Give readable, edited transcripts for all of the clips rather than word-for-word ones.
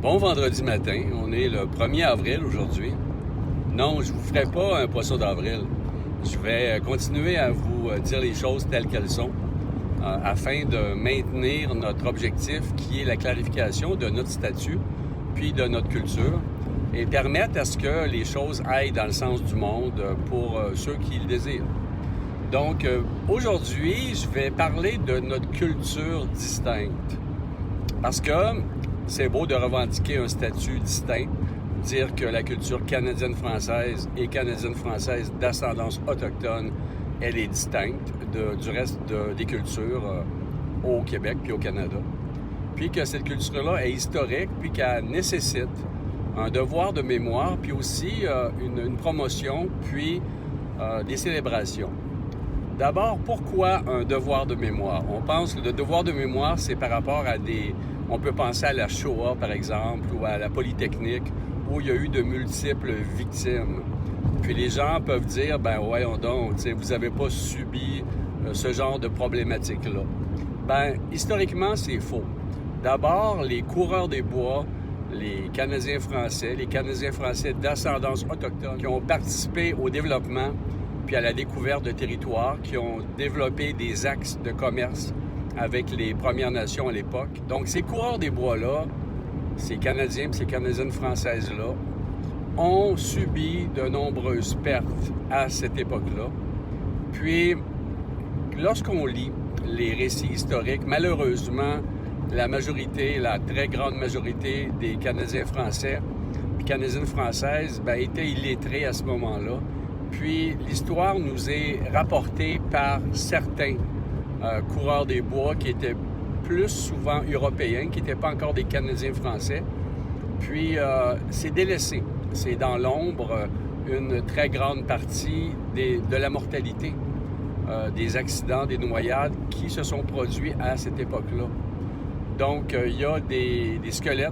Bon vendredi matin, on est le 1er avril aujourd'hui. Non, je ne vous ferai pas un poisson d'avril. Je vais continuer à vous dire les choses telles qu'elles sont afin de maintenir notre objectif qui est la clarification de notre statut puis de notre culture et permettre à ce que les choses aillent dans le sens du monde pour ceux qui le désirent. Donc, aujourd'hui, je vais parler de notre culture distincte. Parce que c'est beau de revendiquer un statut distinct, dire que la culture canadienne-française et canadienne-française d'ascendance autochtone, elle est distincte du reste des cultures au Québec puis au Canada. Puis que cette culture-là est historique, puis qu'elle nécessite un devoir de mémoire, puis aussi une promotion, puis des célébrations. D'abord, pourquoi un devoir de mémoire? On pense que le devoir de mémoire, c'est par rapport à on peut penser à la Shoah, par exemple, ou à la Polytechnique, où il y a eu de multiples victimes. Puis les gens peuvent dire, ben voyons donc, vous n'avez pas subi ce genre de problématique-là. Ben, historiquement, c'est faux. D'abord, les coureurs des bois, les Canadiens français d'ascendance autochtone, qui ont participé au développement puis à la découverte de territoires, qui ont développé des axes de commerce avec les Premières Nations à l'époque. Donc, ces coureurs des bois-là, ces Canadiens et ces Canadiennes françaises-là, ont subi de nombreuses pertes à cette époque-là. Puis, lorsqu'on lit les récits historiques, malheureusement, la très grande majorité des Canadiens français et Canadiennes françaises étaient illettrés à ce moment-là. Puis l'histoire nous est rapportée par certains coureurs des bois qui étaient plus souvent européens, qui n'étaient pas encore des Canadiens français. Puis c'est délaissé. C'est dans l'ombre une très grande partie de la mortalité, des accidents, des noyades qui se sont produits à cette époque-là. Donc il y a des squelettes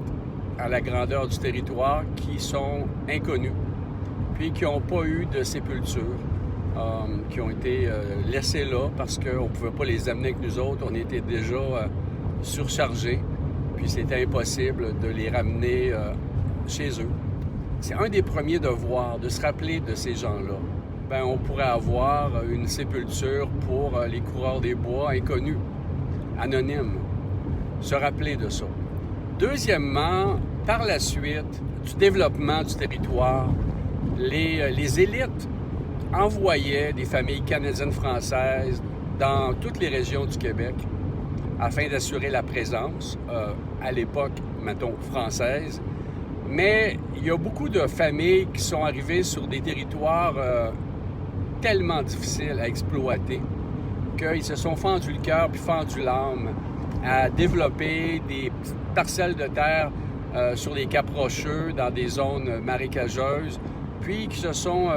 à la grandeur du territoire qui sont inconnus, puis qui n'ont pas eu de sépulture, qui ont été laissés là parce qu'on ne pouvait pas les amener avec nous autres. On était déjà surchargés, puis c'était impossible de les ramener chez eux. C'est un des premiers devoirs, de se rappeler de ces gens-là. On pourrait avoir une sépulture pour les coureurs des bois inconnus, anonymes. Se rappeler de ça. Deuxièmement, par la suite du développement du territoire, les élites envoyaient des familles canadiennes-françaises dans toutes les régions du Québec afin d'assurer la présence, à l'époque, mettons, française. Mais il y a beaucoup de familles qui sont arrivées sur des territoires tellement difficiles à exploiter qu'ils se sont fendus le cœur puis fendus l'âme à développer des petites parcelles de terre sur des caps rocheux, dans des zones marécageuses, puis qui se sont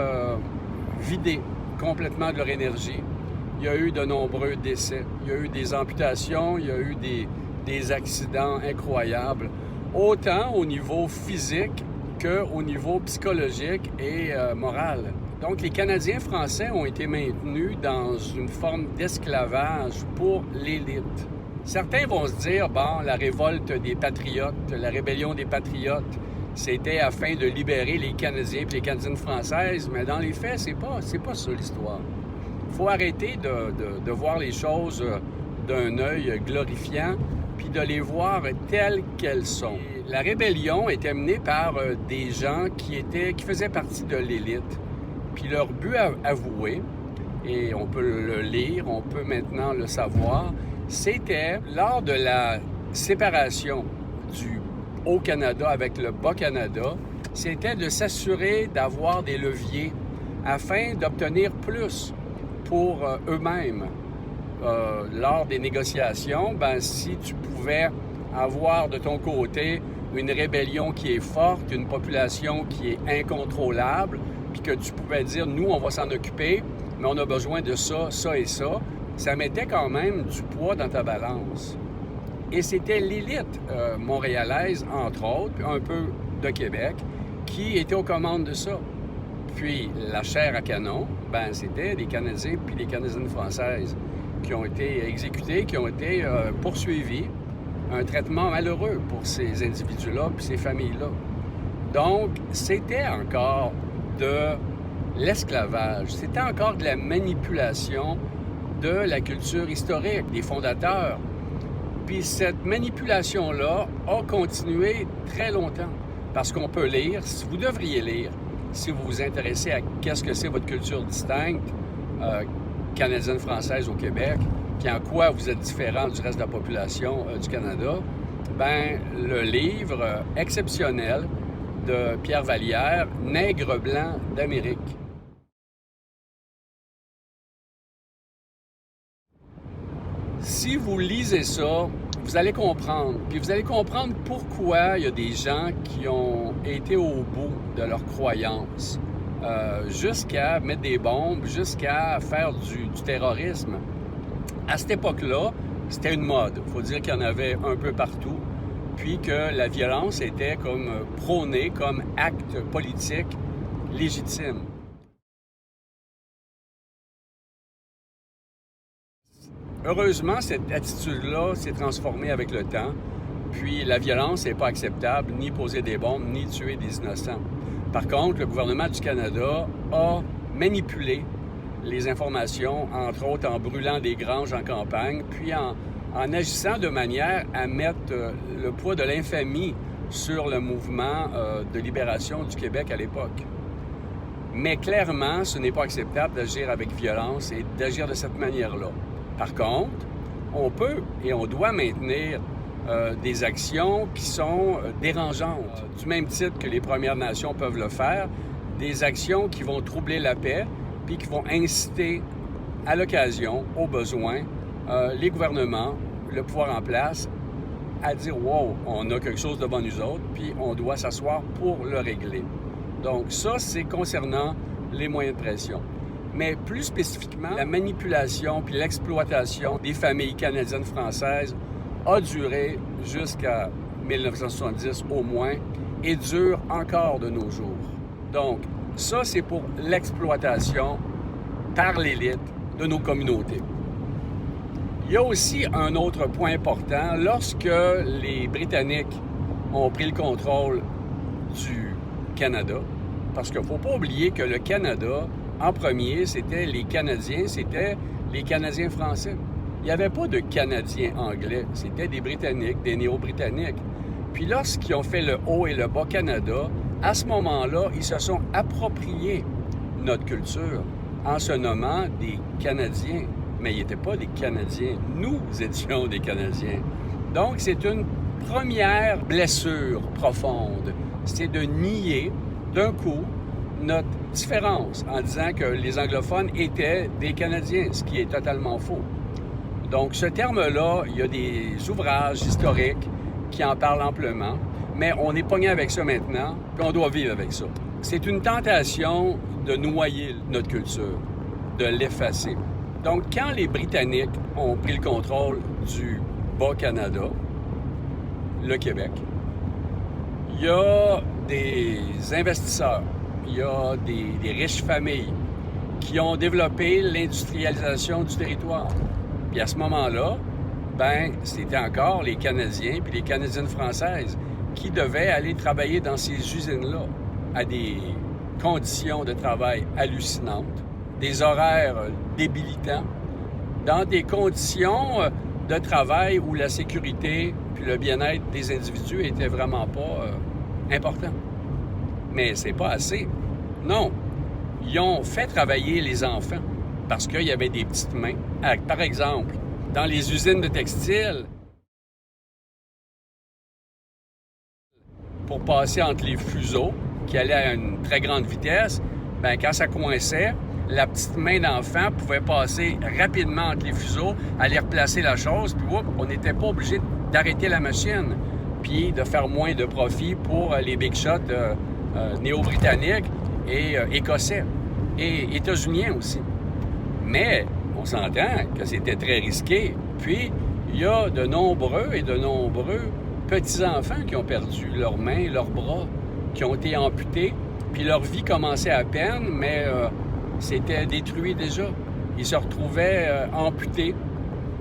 vidés complètement de leur énergie. Il y a eu de nombreux décès, il y a eu des amputations, il y a eu des accidents incroyables, autant au niveau physique qu'au niveau psychologique et moral. Donc, les Canadiens français ont été maintenus dans une forme d'esclavage pour l'élite. Certains vont se dire, la révolte des patriotes, la rébellion des patriotes, c'était afin de libérer les Canadiens et les Canadiennes françaises, mais dans les faits, c'est pas ça l'histoire. Il faut arrêter de voir les choses d'un œil glorifiant, puis de les voir telles qu'elles sont. La rébellion était menée par des gens qui faisaient partie de l'élite, puis leur but avoué, et on peut le lire, on peut maintenant le savoir, c'était lors de la séparation du Haut-Canada avec le Bas-Canada, c'était de s'assurer d'avoir des leviers afin d'obtenir plus pour eux-mêmes. Lors des négociations, si tu pouvais avoir de ton côté une rébellion qui est forte, une population qui est incontrôlable, puis que tu pouvais dire, nous, on va s'en occuper, mais on a besoin de ça, ça et ça, ça mettait quand même du poids dans ta balance. Et c'était l'élite montréalaise, entre autres, un peu de Québec, qui était aux commandes de ça. Puis la chair à canon, c'était des Canadiens puis des Canadiennes françaises qui ont été exécutés, qui ont été poursuivis un traitement malheureux pour ces individus-là puis ces familles-là. Donc, c'était encore de l'esclavage, c'était encore de la manipulation de la culture historique des fondateurs. Puis cette manipulation-là a continué très longtemps. Parce qu'on peut lire, vous devriez lire, si vous vous intéressez à qu'est-ce que c'est votre culture distincte, canadienne-française au Québec, puis en quoi vous êtes différent du reste de la population du Canada, ben le livre exceptionnel de Pierre Vallière, Nègre blanc d'Amérique. Si vous lisez ça, vous allez comprendre. Puis vous allez comprendre pourquoi il y a des gens qui ont été au bout de leurs croyances, jusqu'à mettre des bombes, jusqu'à faire du terrorisme. À cette époque-là, c'était une mode. Il faut dire qu'il y en avait un peu partout. Puis que la violence était comme prônée comme acte politique légitime. Heureusement, cette attitude-là s'est transformée avec le temps. Puis la violence n'est pas acceptable, ni poser des bombes, ni tuer des innocents. Par contre, le gouvernement du Canada a manipulé les informations, entre autres en brûlant des granges en campagne, puis en agissant de manière à mettre le poids de l'infamie sur le mouvement de libération du Québec à l'époque. Mais clairement, ce n'est pas acceptable d'agir avec violence et d'agir de cette manière-là. Par contre, on peut et on doit maintenir des actions qui sont dérangeantes, du même titre que les Premières Nations peuvent le faire, des actions qui vont troubler la paix, puis qui vont inciter à l'occasion, au besoin, les gouvernements, le pouvoir en place, à dire « wow, on a quelque chose devant nous autres, puis on doit s'asseoir pour le régler ». Donc ça, c'est concernant les moyens de pression. Mais plus spécifiquement, la manipulation puis l'exploitation des familles canadiennes-françaises a duré jusqu'à 1970 au moins et dure encore de nos jours. Donc, ça, c'est pour l'exploitation par l'élite de nos communautés. Il y a aussi un autre point important. Lorsque les Britanniques ont pris le contrôle du Canada, parce qu'il ne faut pas oublier que le Canada, en premier, c'était les Canadiens français. Il n'y avait pas de Canadiens anglais, c'était des Britanniques, des néo-britanniques. Puis lorsqu'ils ont fait le Haut et le Bas-Canada, à ce moment-là, ils se sont appropriés notre culture en se nommant des Canadiens. Mais ils n'étaient pas des Canadiens, nous étions des Canadiens. Donc, c'est une première blessure profonde. C'est de nier d'un coup notre différence en disant que les anglophones étaient des Canadiens, ce qui est totalement faux. Donc, ce terme-là, il y a des ouvrages historiques qui en parlent amplement, mais on est pogné avec ça maintenant, puis on doit vivre avec ça. C'est une tentation de noyer notre culture, de l'effacer. Donc, quand les Britanniques ont pris le contrôle du Bas-Canada, le Québec, il y a des investisseurs, il y a des riches familles qui ont développé l'industrialisation du territoire. Puis à ce moment-là, ben c'était encore les Canadiens puis les Canadiennes françaises qui devaient aller travailler dans ces usines-là à des conditions de travail hallucinantes, des horaires débilitants, dans des conditions de travail où la sécurité puis le bien-être des individus était vraiment pas important. Mais c'est pas assez. Non. Ils ont fait travailler les enfants parce qu'il y avait des petites mains. Par exemple, dans les usines de textiles, pour passer entre les fuseaux qui allaient à une très grande vitesse, bien, quand ça coinçait, la petite main d'enfant pouvait passer rapidement entre les fuseaux, aller replacer la chose, puis on n'était pas obligé d'arrêter la machine, puis de faire moins de profit pour les big shots néo-britanniques et écossais, et états-uniens aussi. Mais on s'entend que c'était très risqué. Puis, il y a de nombreux petits-enfants qui ont perdu leurs mains, leurs bras, qui ont été amputés, puis leur vie commençait à peine, mais c'était détruit déjà. Ils se retrouvaient amputés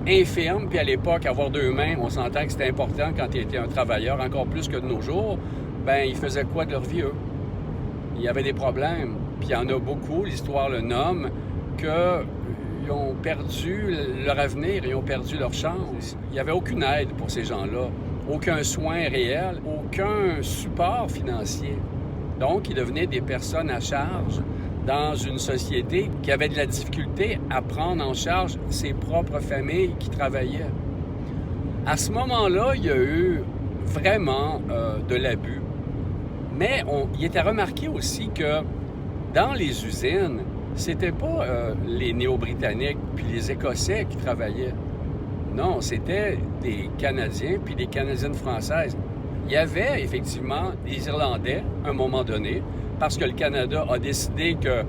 infirme, puis à l'époque, avoir 2 mains, on s'entend que c'était important quand ils étaient un travailleur, encore plus que de nos jours, ben ils faisaient quoi de leur vie, eux? Il y avait des problèmes. Puis il y en a beaucoup, l'histoire le nomme, qu'ils ont perdu leur avenir, ils ont perdu leur chance. Il n'y avait aucune aide pour ces gens-là, aucun soin réel, aucun support financier. Donc, ils devenaient des personnes à charge dans une société qui avait de la difficulté à prendre en charge ses propres familles qui travaillaient. À ce moment-là, il y a eu vraiment de l'abus. Mais il était remarqué aussi que dans les usines, c'était pas les Néo-Britanniques puis les Écossais qui travaillaient. Non, c'était des Canadiens puis des Canadiennes françaises. Il y avait effectivement des Irlandais à un moment donné, parce que le Canada a décidé que,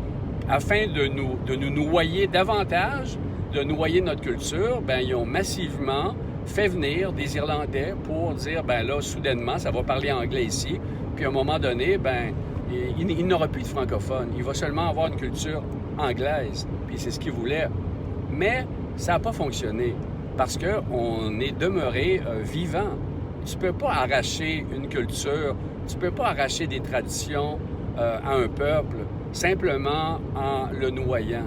afin de nous noyer davantage, de noyer notre culture, ben ils ont massivement fait venir des Irlandais pour dire, ben là, soudainement, ça va parler anglais ici, puis à un moment donné, ben il n'aura plus de francophones. Il va seulement avoir une culture anglaise, puis c'est ce qu'il voulait. Mais ça n'a pas fonctionné, parce qu'on est demeuré vivant. Tu ne peux pas arracher une culture, tu ne peux pas arracher des traditions à un peuple simplement en le noyant.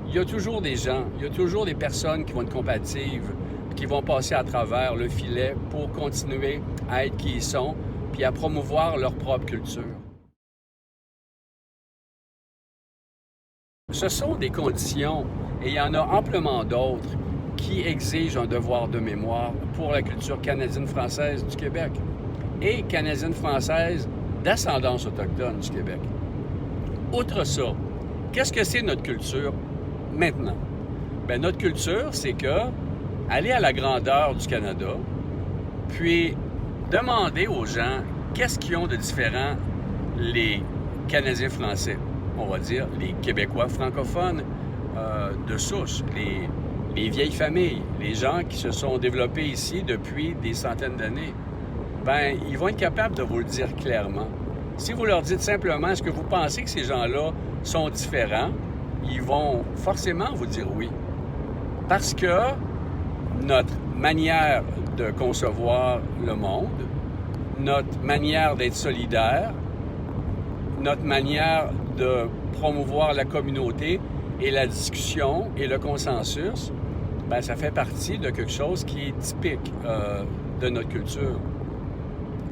Il y a toujours des gens, il y a toujours des personnes qui vont être compatibles, qui vont passer à travers le filet pour continuer à être qui ils sont, puis à promouvoir leur propre culture. Ce sont des conditions, et il y en a amplement d'autres, qui exigent un devoir de mémoire pour la culture canadienne-française du Québec et canadienne-française d'ascendance autochtone du Québec. Outre ça, qu'est-ce que c'est notre culture maintenant? Bien, notre culture, c'est que aller à la grandeur du Canada, puis demander aux gens qu'est-ce qu'ils ont de différent les Canadiens français, on va dire les Québécois francophones de souche, les vieilles familles, les gens qui se sont développés ici depuis des centaines d'années. Bien, ils vont être capables de vous le dire clairement. Si vous leur dites simplement, est-ce que vous pensez que ces gens-là sont différents, ils vont forcément vous dire oui. Parce que notre manière de concevoir le monde, notre manière d'être solidaire, notre manière de promouvoir la communauté et la discussion et le consensus, bien, ça fait partie de quelque chose qui est typique de notre culture.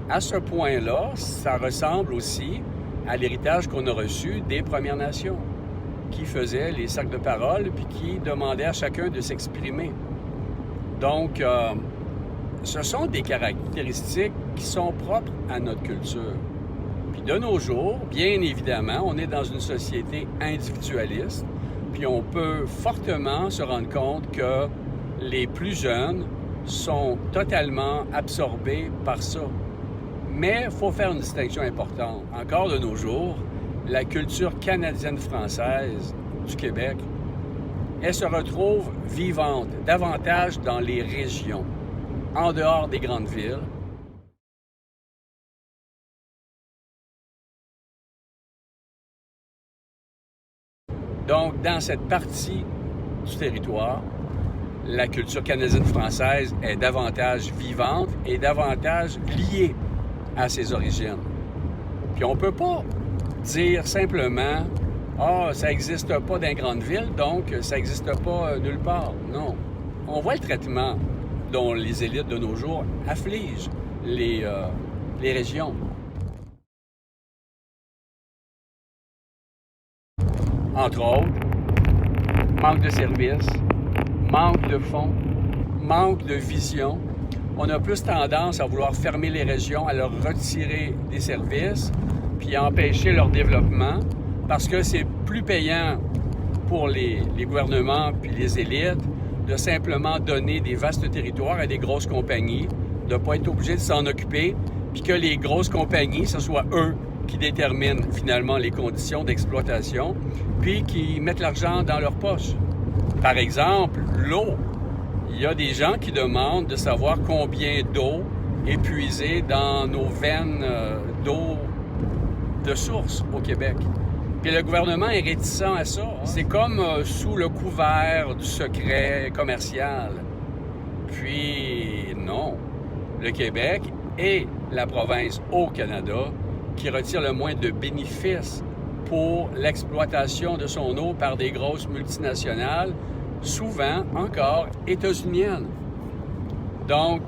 À ce point-là, ça ressemble aussi à l'héritage qu'on a reçu des Premières Nations, qui faisaient les cercles de parole puis qui demandaient à chacun de s'exprimer. Donc, ce sont des caractéristiques qui sont propres à notre culture. Puis de nos jours, bien évidemment, on est dans une société individualiste, puis on peut fortement se rendre compte que les plus jeunes sont totalement absorbés par ça. Mais il faut faire une distinction importante. Encore de nos jours, la culture canadienne-française du Québec, elle se retrouve vivante davantage dans les régions, en dehors des grandes villes. Donc, dans cette partie du territoire, la culture canadienne-française est davantage vivante et davantage liée à ses origines. Puis on ne peut pas dire simplement « Ah, ça n'existe pas dans les grandes villes, donc ça n'existe pas nulle part. » Non. On voit le traitement dont les élites de nos jours affligent les régions. Entre autres, manque de services, manque de fonds, manque de vision. On a plus tendance à vouloir fermer les régions, à leur retirer des services, puis à empêcher leur développement, parce que c'est plus payant pour les gouvernements puis les élites de simplement donner des vastes territoires à des grosses compagnies, de ne pas être obligé de s'en occuper, puis que les grosses compagnies, ce soit eux qui déterminent finalement les conditions d'exploitation, puis qui mettent l'argent dans leur poche. Par exemple, l'eau. Il y a des gens qui demandent de savoir combien d'eau est puisée dans nos veines d'eau de source au Québec. Puis le gouvernement est réticent à ça. C'est comme sous le couvert du secret commercial. Puis non, le Québec est la province au Canada qui retire le moins de bénéfices pour l'exploitation de son eau par des grosses multinationales, souvent encore états-uniennes. Donc,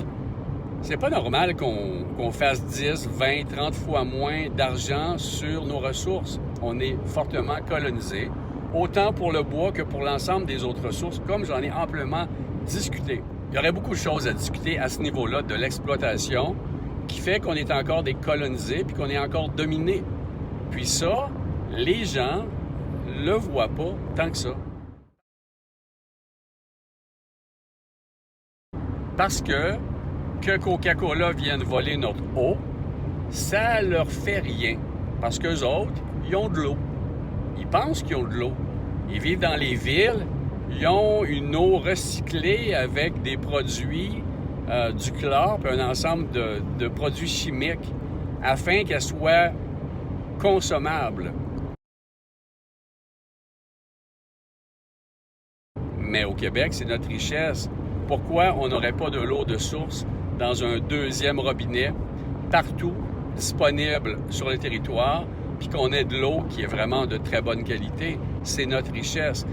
c'est pas normal qu'on fasse 10, 20, 30 fois moins d'argent sur nos ressources. On est fortement colonisé, autant pour le bois que pour l'ensemble des autres ressources, comme j'en ai amplement discuté. Il y aurait beaucoup de choses à discuter à ce niveau-là de l'exploitation qui fait qu'on est encore des colonisés puis qu'on est encore dominés. Puis ça, les gens le voient pas tant que ça. Parce que Coca-Cola vienne voler notre eau, ça leur fait rien. Parce qu'eux autres, ils ont de l'eau. Ils pensent qu'ils ont de l'eau. Ils vivent dans les villes, ils ont une eau recyclée avec des produits, du chlore, puis un ensemble de produits chimiques, afin qu'elle soit consommable. Mais au Québec, c'est notre richesse. Pourquoi on n'aurait pas de l'eau de source dans un deuxième robinet, partout, disponible sur le territoire, puis qu'on ait de l'eau qui est vraiment de très bonne qualité? C'est notre richesse.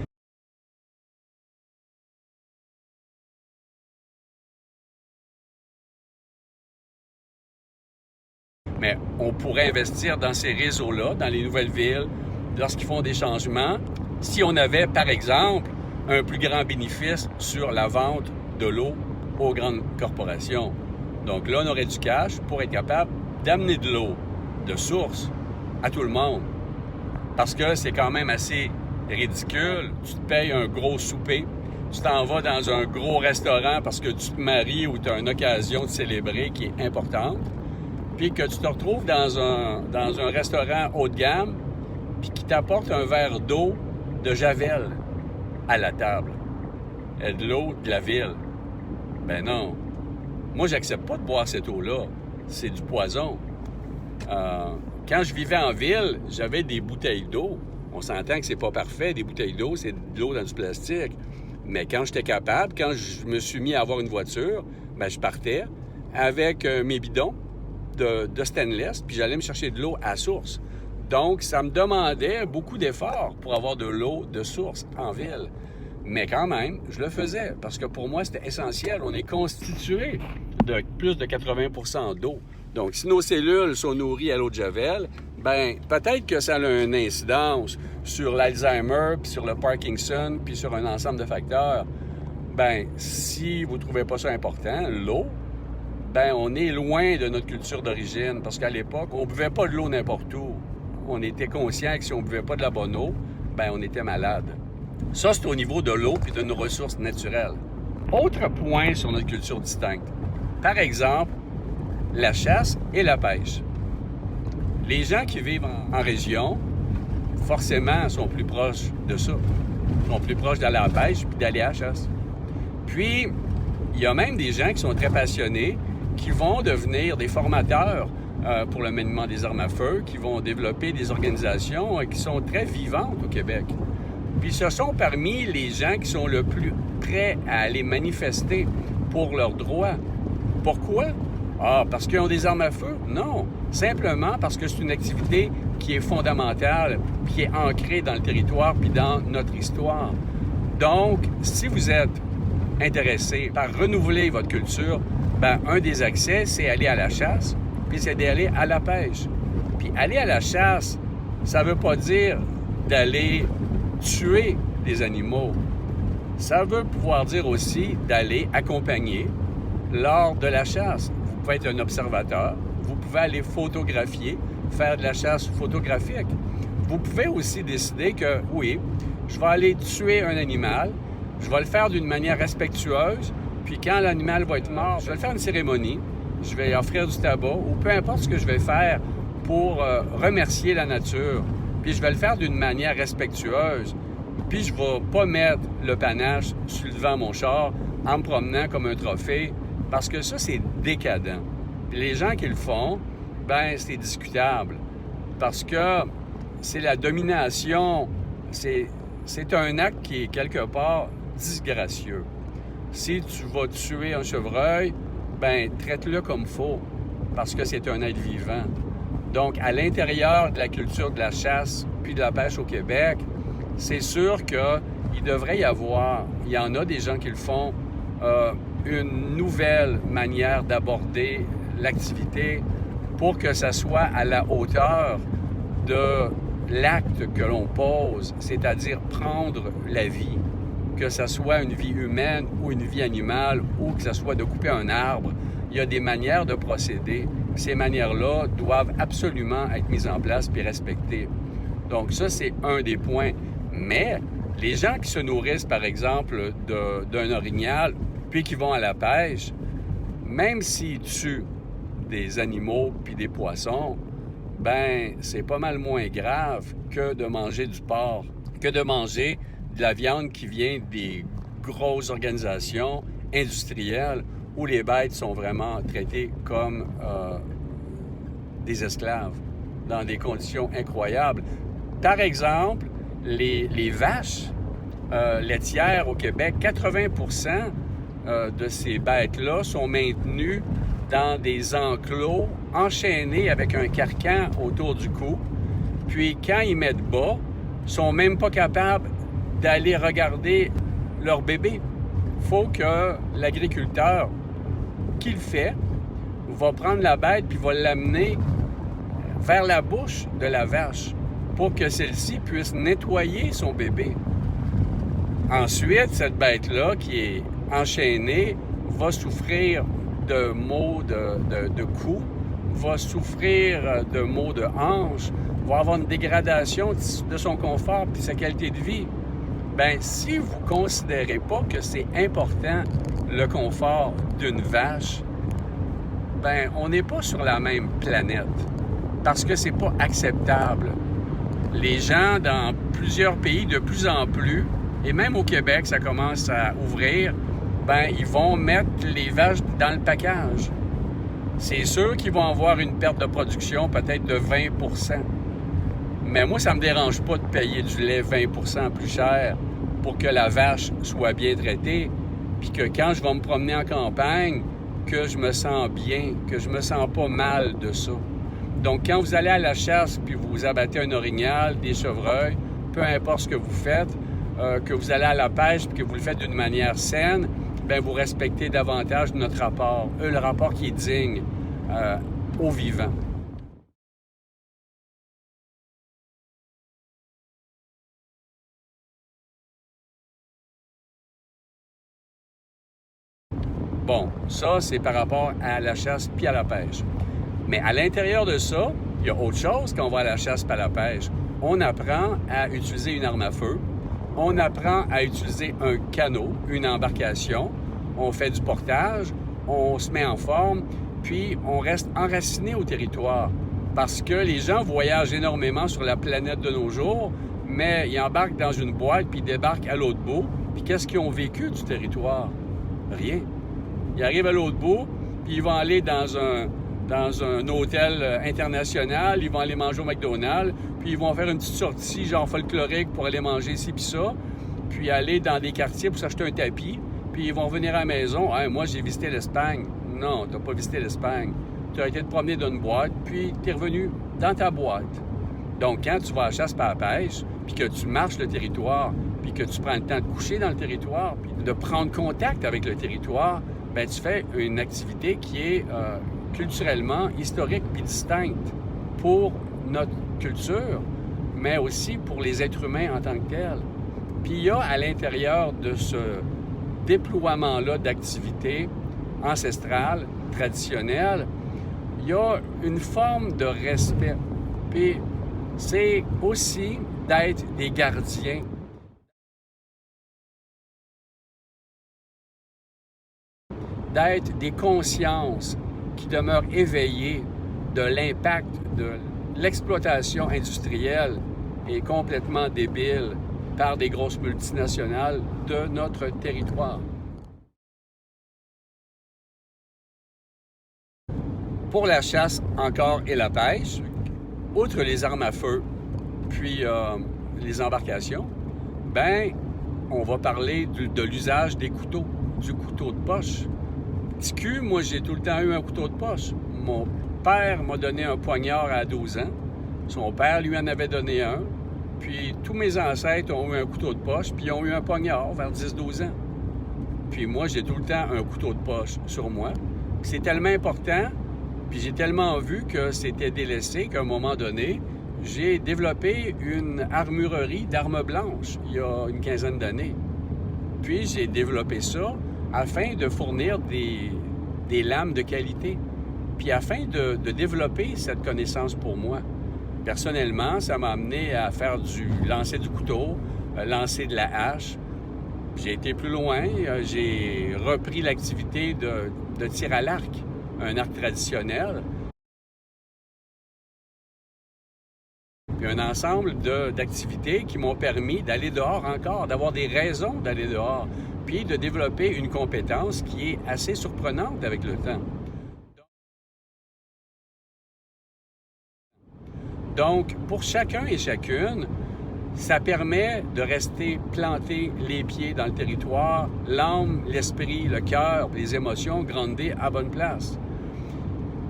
Mais on pourrait investir dans ces réseaux-là, dans les nouvelles villes, lorsqu'ils font des changements, si on avait, par exemple, un plus grand bénéfice sur la vente de l'eau aux grandes corporations. Donc là, on aurait du cash pour être capable d'amener de l'eau de source à tout le monde. Parce que c'est quand même assez ridicule. Tu te payes un gros souper, tu t'en vas dans un gros restaurant parce que tu te maries ou tu as une occasion de célébrer qui est importante, puis que tu te retrouves dans un restaurant haut de gamme, puis qui t'apporte un verre d'eau de Javel à la table. De l'eau de la ville. Ben non. Moi, j'accepte pas de boire cette eau-là. C'est du poison. Quand je vivais en ville, j'avais des bouteilles d'eau. On s'entend que c'est pas parfait, des bouteilles d'eau, c'est de l'eau dans du plastique. Mais quand j'étais capable, quand je me suis mis à avoir une voiture, ben je partais avec mes bidons de stainless, puis j'allais me chercher de l'eau à source. Donc, ça me demandait beaucoup d'efforts pour avoir de l'eau de source en ville. Mais quand même, je le faisais parce que pour moi, c'était essentiel. On est constitué de plus de 80% d'eau. Donc, si nos cellules sont nourries à l'eau de Javel, ben peut-être que ça a une incidence sur l'Alzheimer, puis sur le Parkinson, puis sur un ensemble de facteurs. Ben, si vous ne trouvez pas ça important, l'eau, ben on est loin de notre culture d'origine. Parce qu'à l'époque, on ne buvait pas de l'eau n'importe où. On était conscient que si on ne buvait pas de la bonne eau, ben on était malade. Ça, c'est au niveau de l'eau et de nos ressources naturelles. Autre point sur notre culture distincte. Par exemple, la chasse et la pêche. Les gens qui vivent en région, forcément, sont plus proches de ça. Sont plus proches d'aller à la pêche puis d'aller à la chasse. Puis, il y a même des gens qui sont très passionnés, qui vont devenir des formateurs pour le maniement des armes à feu, qui vont développer des organisations qui sont très vivantes au Québec. Puis ce sont parmi les gens qui sont le plus prêts à aller manifester pour leurs droits. Pourquoi? Ah, parce qu'ils ont des armes à feu? Non. Simplement parce que c'est une activité qui est fondamentale, puis qui est ancrée dans le territoire, puis dans notre histoire. Donc, si vous êtes intéressé par renouveler votre culture, ben un des accès, c'est aller à la chasse, puis c'est d'aller à la pêche. Puis aller à la chasse, ça ne veut pas dire d'aller tuer des animaux. Ça veut pouvoir dire aussi d'aller accompagner lors de la chasse. Vous pouvez être un observateur, vous pouvez aller photographier, faire de la chasse photographique. Vous pouvez aussi décider que, oui, je vais aller tuer un animal, je vais le faire d'une manière respectueuse, puis quand l'animal va être mort, je vais le faire une cérémonie, je vais offrir du tabac, ou peu importe ce que je vais faire pour remercier la nature. Puis je vais le faire d'une manière respectueuse. Puis je ne vais pas mettre le panache sur le devant de mon char en me promenant comme un trophée, parce que ça, c'est décadent. Puis les gens qui le font, ben c'est discutable. Parce que c'est la domination, c'est un acte qui est quelque part disgracieux. Si tu vas tuer un chevreuil, ben traite-le comme il faut, parce que c'est un être vivant. Donc, à l'intérieur de la culture de la chasse puis de la pêche au Québec, c'est sûr qu'il devrait y avoir, il y en a des gens qui le font, une nouvelle manière d'aborder l'activité pour que ça soit à la hauteur de l'acte que l'on pose, c'est-à-dire prendre la vie, que ce soit une vie humaine ou une vie animale ou que ce soit de couper un arbre. Il y a des manières de procéder. Ces manières-là doivent absolument être mises en place puis respectées. Donc ça, c'est un des points. Mais les gens qui se nourrissent, par exemple, d'un orignal puis qui vont à la pêche, même s'ils tuent des animaux puis des poissons, ben c'est pas mal moins grave que de manger du porc, que de manger de la viande qui vient des grosses organisations industrielles où les bêtes sont vraiment traitées comme des esclaves dans des conditions incroyables. Par exemple, les vaches laitières au Québec, 80% de ces bêtes-là sont maintenues dans des enclos enchaînés avec un carcan autour du cou. Puis quand ils mettent bas, ils sont même pas capables d'aller regarder leur bébé. Il faut que l'agriculteur qui le fait va prendre la bête puis va l'amener vers la bouche de la vache pour que celle-ci puisse nettoyer son bébé. Ensuite, cette bête-là qui est enchaînée va souffrir de maux de cou, va souffrir de maux de hanche, va avoir une dégradation de son confort et de sa qualité de vie. Bien, si vous ne considérez pas que c'est important le confort d'une vache, bien, on n'est pas sur la même planète parce que c'est pas acceptable. Les gens dans plusieurs pays, de plus en plus, et même au Québec, ça commence à ouvrir, bien, ils vont mettre les vaches dans le package. C'est sûr qu'ils vont avoir une perte de production peut-être de 20 %. Mais moi, ça ne me dérange pas de payer du lait 20 % plus cher pour que la vache soit bien traitée, puis que quand je vais me promener en campagne, que je me sens bien, que je me sens pas mal de ça. Donc, quand vous allez à la chasse, puis vous abattez un orignal, des chevreuils, peu importe ce que vous faites, que vous allez à la pêche, puis que vous le faites d'une manière saine, bien, vous respectez davantage notre rapport, le rapport qui est digne au vivant. Bon, ça, c'est par rapport à la chasse puis à la pêche. Mais à l'intérieur de ça, il y a autre chose quand on va à la chasse puis à la pêche. On apprend à utiliser une arme à feu, on apprend à utiliser un canot, une embarcation, on fait du portage, on se met en forme, puis on reste enraciné au territoire. Parce que les gens voyagent énormément sur la planète de nos jours, mais ils embarquent dans une boîte puis ils débarquent à l'autre bout. Puis qu'est-ce qu'ils ont vécu du territoire? Rien. Ils arrivent à l'autre bout, puis ils vont aller dans un hôtel international, ils vont aller manger au McDonald's, puis ils vont faire une petite sortie genre folklorique pour aller manger ci puis ça, puis aller dans des quartiers pour s'acheter un tapis, puis ils vont revenir à la maison. Hey, moi, j'ai visité l'Espagne. Non, tu n'as pas visité l'Espagne. Tu as été te promener dans une boîte, puis tu es revenu dans ta boîte. Donc, quand tu vas à la chasse par la pêche, puis que tu marches le territoire, puis que tu prends le temps de coucher dans le territoire, puis de prendre contact avec le territoire, bien, tu fais une activité qui est culturellement historique puis distincte pour notre culture, mais aussi pour les êtres humains en tant que tels. Puis il y a à l'intérieur de ce déploiement-là d'activités ancestrales, traditionnelles, il y a une forme de respect. Puis c'est aussi d'être des gardiens. D'être des consciences qui demeurent éveillées de l'impact de l'exploitation industrielle et complètement débile par des grosses multinationales de notre territoire. Pour la chasse encore et la pêche, outre les armes à feu, puis les embarcations, ben, on va parler de l'usage des couteaux. du couteau de poche. Petit cul, moi, j'ai tout le temps eu un couteau de poche. Mon père m'a donné un poignard à 12 ans. Son père lui en avait donné un. Puis tous mes ancêtres ont eu un couteau de poche, puis ils ont eu un poignard vers 10-12 ans. Puis moi, j'ai tout le temps un couteau de poche sur moi. C'est tellement important, puis j'ai tellement vu que c'était délaissé qu'à un moment donné, j'ai développé une armurerie d'armes blanches il y a une quinzaine d'années. Puis j'ai développé ça afin de fournir des lames de qualité, puis afin de développer cette connaissance pour moi. Personnellement, ça m'a amené à faire du lancer du couteau, lancer de la hache. J'ai été plus loin, j'ai repris l'activité de tir à l'arc, un arc traditionnel. Puis un ensemble d'activités qui m'ont permis d'aller dehors encore, d'avoir des raisons d'aller dehors, puis de développer une compétence qui est assez surprenante avec le temps. Donc, pour chacun et chacune, ça permet de rester planté les pieds dans le territoire, l'âme, l'esprit, le cœur, les émotions grandées à bonne place.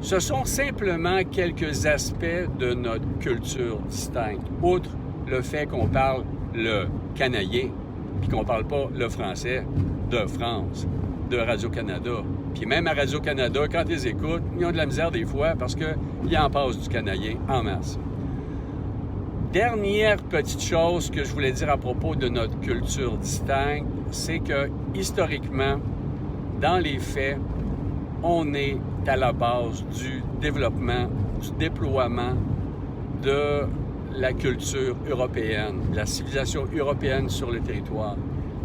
Ce sont simplement quelques aspects de notre culture distincte, outre le fait qu'on parle le canadien, puis qu'on ne parle pas le français de France, de Radio-Canada. Puis même à Radio-Canada, quand ils écoutent, ils ont de la misère des fois parce qu'ils en passent du canadien en masse. Dernière petite chose que je voulais dire à propos de notre culture distincte, c'est que historiquement, dans les faits, on est à la base du développement, du déploiement de la culture européenne, de la civilisation européenne sur le territoire,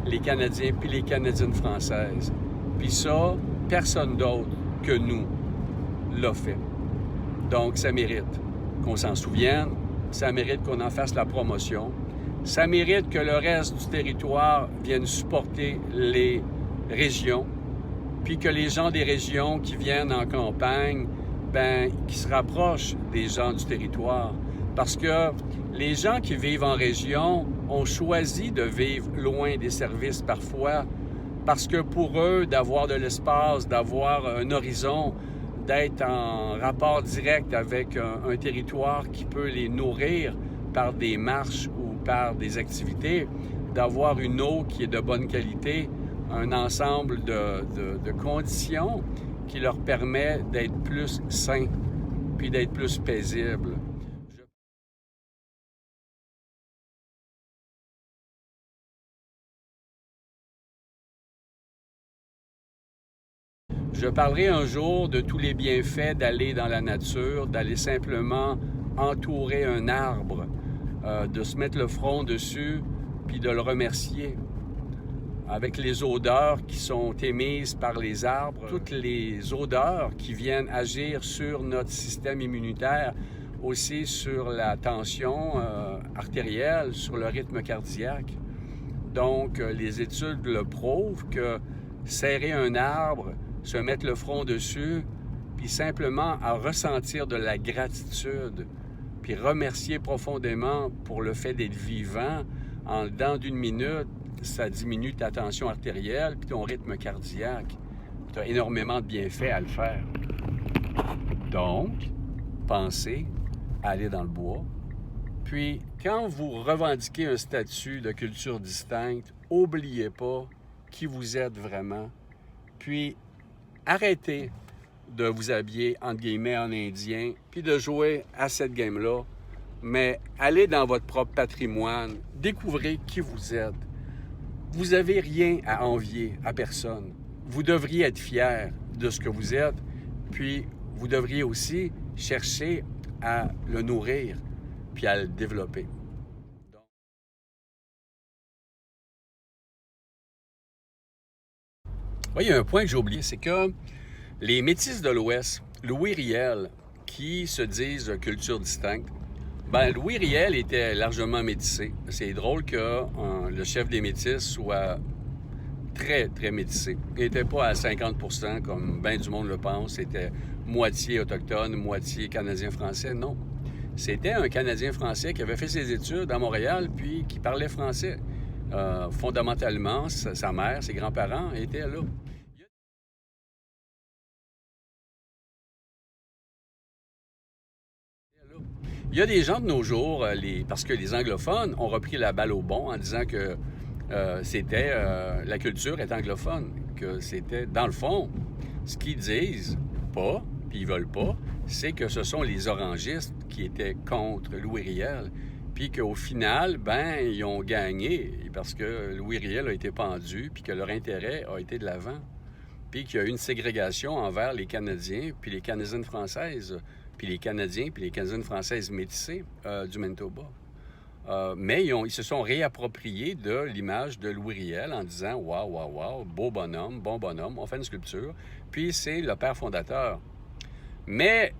les Canadiens puis les Canadiennes françaises. Puis ça, personne d'autre que nous l'a fait. Donc, ça mérite qu'on s'en souvienne. Ça mérite qu'on en fasse la promotion. Ça mérite que le reste du territoire vienne supporter les régions, puis que les gens des régions qui viennent en campagne, qui se rapprochent des gens du territoire. Parce que les gens qui vivent en région ont choisi de vivre loin des services parfois, parce que pour eux, d'avoir de l'espace, d'avoir un horizon, d'être en rapport direct avec un territoire qui peut les nourrir par des marches ou par des activités, d'avoir une eau qui est de bonne qualité, un ensemble de conditions qui leur permet d'être plus sains puis d'être plus paisibles. Je parlerai un jour de tous les bienfaits d'aller dans la nature, d'aller simplement entourer un arbre, de se mettre le front dessus, puis de le remercier. Avec les odeurs qui sont émises par les arbres, toutes les odeurs qui viennent agir sur notre système immunitaire, aussi sur la tension artérielle, sur le rythme cardiaque. Donc, les études le prouvent que serrer un arbre, se mettre le front dessus, puis simplement à ressentir de la gratitude, puis remercier profondément pour le fait d'être vivant, en dedans d'une minute, ça diminue ta tension artérielle puis ton rythme cardiaque. Tu as énormément de bienfaits à le faire. Donc, pensez à aller dans le bois. Puis, quand vous revendiquez un statut de culture distincte, n'oubliez pas qui vous êtes vraiment. Puis, arrêtez de vous habiller, entre guillemets, en indien, puis de jouer à cette game-là. Mais allez dans votre propre patrimoine, découvrez qui vous êtes. Vous n'avez rien à envier à personne. Vous devriez être fier de ce que vous êtes, puis vous devriez aussi chercher à le nourrir, puis à le développer. Oui, il y a un point que j'ai oublié, c'est que les Métis de l'Ouest, Louis Riel, qui se disent culture distincte, Louis Riel était largement métissé. C'est drôle que le chef des Métis soit très, très métissé. Il n'était pas à 50% comme bien du monde le pense. C'était moitié autochtone, moitié canadien-français. Non. C'était un Canadien-français qui avait fait ses études à Montréal puis qui parlait français. Fondamentalement, sa mère, ses grands-parents étaient là. Il y a des gens de nos jours, parce que les anglophones ont repris la balle au bon en disant que la culture est anglophone, que c'était, dans le fond, ce qu'ils disent pas, puis ils veulent pas, c'est que ce sont les orangistes qui étaient contre Louis Riel, puis qu'au final, ben, ils ont gagné parce que Louis Riel a été pendu, puis que leur intérêt a été de l'avant, puis qu'il y a eu une ségrégation envers les Canadiens, puis les Canadiennes françaises, puis les Canadiens, puis les Canadiennes françaises métissées du Manitoba. Mais ils se sont réappropriés de l'image de Louis Riel en disant « Waouh, waouh, waouh, beau bonhomme, bon bonhomme, on fait une sculpture. » Puis c'est le père fondateur. Mais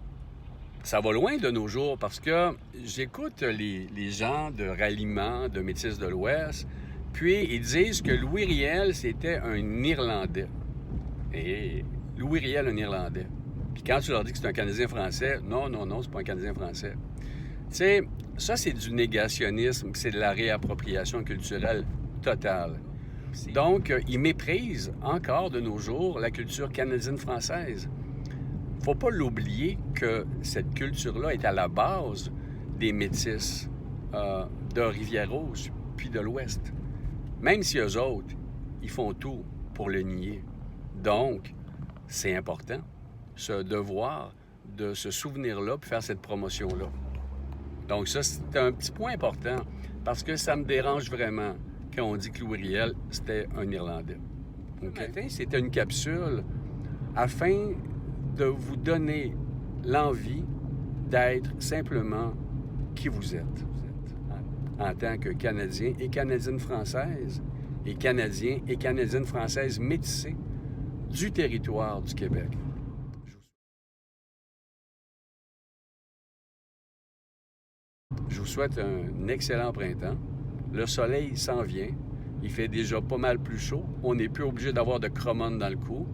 ça va loin de nos jours parce que j'écoute les gens de ralliement, de Métis de l'Ouest, puis ils disent que Louis Riel, c'était un Irlandais. Et Louis Riel, un Irlandais. Puis quand tu leur dis que c'est un Canadien français, non, non, non, c'est pas un Canadien français. Tu sais, ça, c'est du négationnisme, c'est de la réappropriation culturelle totale. Donc, ils méprisent encore de nos jours la culture canadienne-française. Faut pas l'oublier que cette culture-là est à la base des Métis de Rivière-Rouge puis de l'Ouest. Même si eux autres, ils font tout pour le nier. Donc, c'est important, ce devoir de se souvenir-là puis faire cette promotion-là. Donc ça, c'est un petit point important parce que ça me dérange vraiment quand on dit que Louis Riel, c'était un Irlandais. Okay? Ce matin, c'était une capsule afin de vous donner l'envie d'être simplement qui vous êtes en tant que Canadien et Canadienne française et Canadiens et Canadiennes françaises métissés du territoire du Québec. Je vous souhaite un excellent printemps. Le soleil s'en vient. Il fait déjà pas mal plus chaud. On n'est plus obligé d'avoir de cromone dans le cou.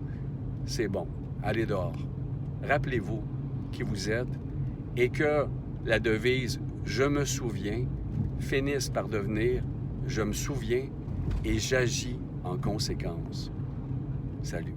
C'est bon. Allez dehors. Rappelez-vous qui vous êtes et que la devise « Je me souviens » finisse par devenir « Je me souviens et j'agis en conséquence ». Salut.